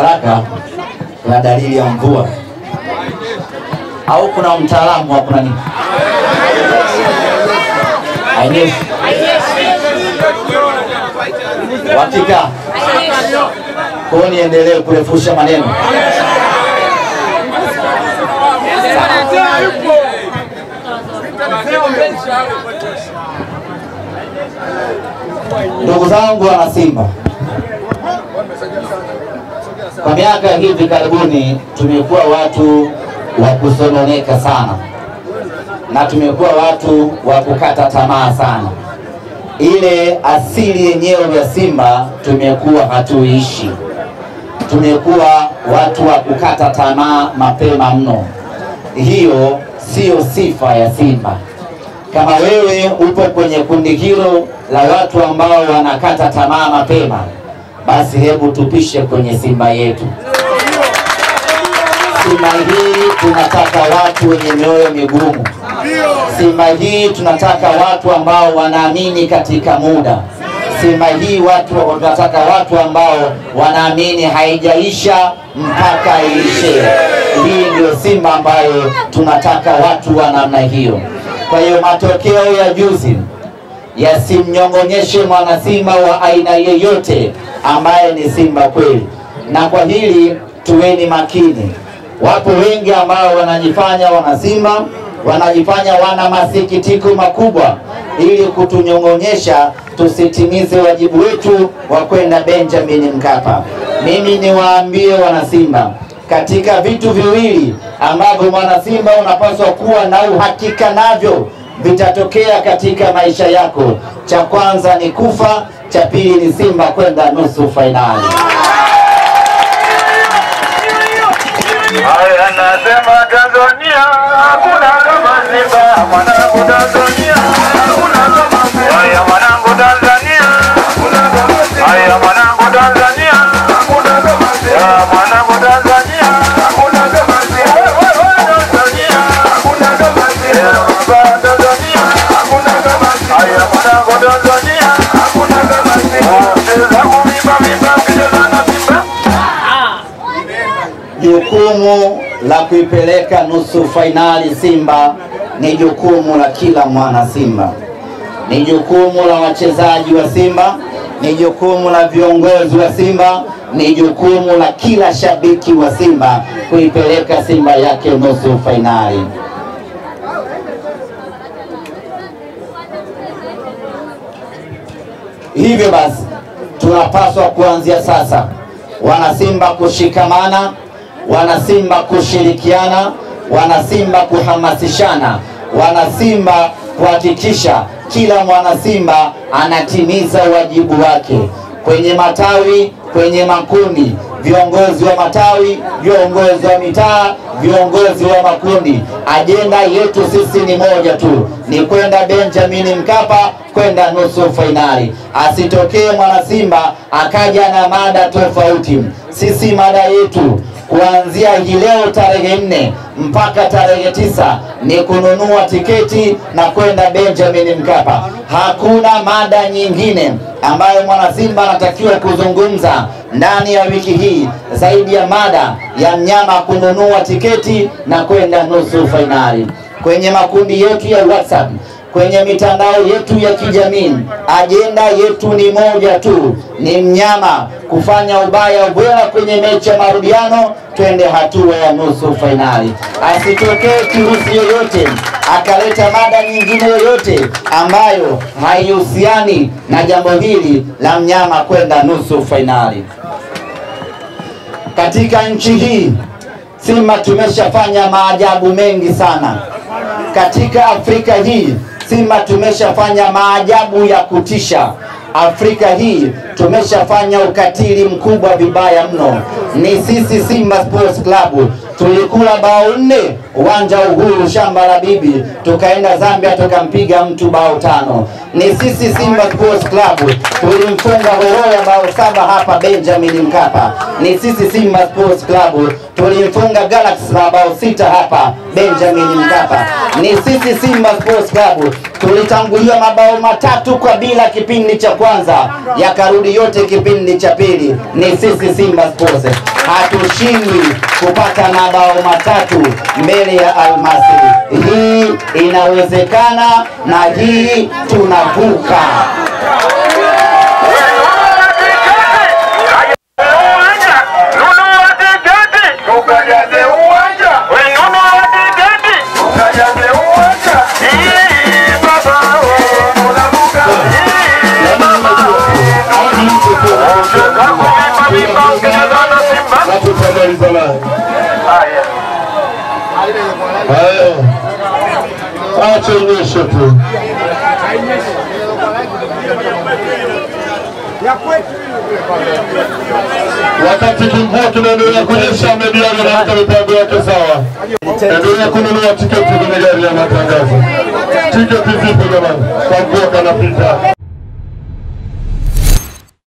haraka kuna dalili ya mvua au kuna mtaalamu wa kuna nini? Hainyeshi. Hakika. Kwa niendelee kurefusha maneno. Ndugu zangu wana Simba, kwa miaka hivi karibuni tumekuwa watu wa kusononeka sana na tumekuwa watu wa kukata tamaa sana. Ile asili yenyewe ya Simba tumekuwa hatuishi. Tumekuwa watu wa kukata tamaa mapema mno. Hiyo sio sifa ya Simba. Kama wewe upo kwenye kundi hilo la watu ambao wanakata tamaa mapema, basi hebu tupishe kwenye Simba yetu. Simba hii tunataka watu wenye mioyo migumu. Simba hii tunataka watu ambao wanaamini katika muda. Simba hii tunataka watu ambao wanaamini haijaisha mpaka iishe. Hii ndio Simba ambayo tunataka watu wa namna hiyo. Kwa hiyo matokeo ya juzi yasimnyongonyeshe mwana Simba wa aina yeyote ambaye ni Simba kweli. Na kwa hili tuweni makini. Wapo wengi ambao wanajifanya wana Simba, wanajifanya wana masikitiko makubwa ili kutunyongonyesha tusitimize wajibu wetu wa kwenda Benjamin Mkapa. Mimi niwaambie wana Simba, katika vitu viwili ambavyo mwana Simba unapaswa kuwa na uhakika navyo vitatokea katika maisha yako. Cha kwanza ni kufa, cha pili ni Simba kwenda nusu fainali. Haya nasema Tanzania hakuna kama Simba, mwanangu Tanzania hakuna kama Simba. Haya mwanangu Tanzania hakuna kama Simba. Haya mwanangu Tanzania hakuna kama Simba. Mwanangu Tanzania hakuna kama Simba. Tanzania hakuna kama Simba. Tanzania hakuna kama Simba. Haya mwanangu Tanzania hakuna kama Simba. Zangu mimba kijana na Simba. Jukumu la kuipeleka nusu fainali Simba ni jukumu la kila mwana Simba. Ni jukumu la wachezaji wa Simba, ni jukumu la viongozi wa Simba, ni jukumu la kila shabiki wa Simba kuipeleka Simba yake nusu fainali. Hivyo basi tunapaswa kuanzia sasa wana Simba kushikamana, wana Simba kushirikiana, wana Simba kuhamasishana, wana Simba kuhakikisha kila mwana Simba anatimiza wajibu wake kwenye matawi, kwenye makundi, viongozi wa matawi, viongozi wa mitaa, viongozi wa makundi. Ajenda yetu sisi ni moja tu, ni kwenda Benjamin Mkapa, kwenda nusu fainali. Asitokee mwana Simba akaja na mada tofauti. Sisi mada yetu kuanzia hii leo tarehe 4 mpaka tarehe 9 ni kununua tiketi na kwenda Benjamin Mkapa. Hakuna mada nyingine ambayo mwana Simba anatakiwa kuzungumza ndani ya wiki hii zaidi ya mada ya mnyama kununua tiketi na kwenda nusu fainali. Kwenye makundi yetu ya WhatsApp, kwenye mitandao yetu ya kijamii, ajenda yetu ni moja tu, ni mnyama kufanya ubaya ubwela kwenye mechi ya marudiano, twende hatua ya nusu fainali. Asitokee kirusi yoyote akaleta mada nyingine yoyote ambayo haihusiani na jambo hili la mnyama kwenda nusu fainali. Katika nchi hii Simba tumeshafanya maajabu mengi sana. Katika Afrika hii Simba tumeshafanya maajabu ya kutisha. Afrika hii tumeshafanya ukatili mkubwa vibaya mno. Ni sisi Simba Sports Club tulikula bao 4 uwanja Uhuru shamba la bibi, tukaenda Zambia tukampiga mtu bao 5. Ni sisi Simba Sports Club tulimfunga Horoya bao 7 hapa Benjamin Mkapa. Ni sisi Simba Sports Club tulimfunga Galaxy bao 6 hapa Benjamin Mkapa. Ni sisi Simba Sports Club tulitanguliwa mabao 3-0 kipindi cha kwanza, yakarudi yote kipindi cha pili. Ni sisi Simba Sports hatushindwi kupata mabao 3 mbele ya Almasri. Hii inawezekana na hii tunavuka. Acha inyeshe tu. Wakati kimvua kinaendelea kunyesha, Mediano na hata mipango yake sawa. Endelea kununua tiketi kwenye gari ya matangazo. Tiketi zipo jamani, kwa mvua kanapita.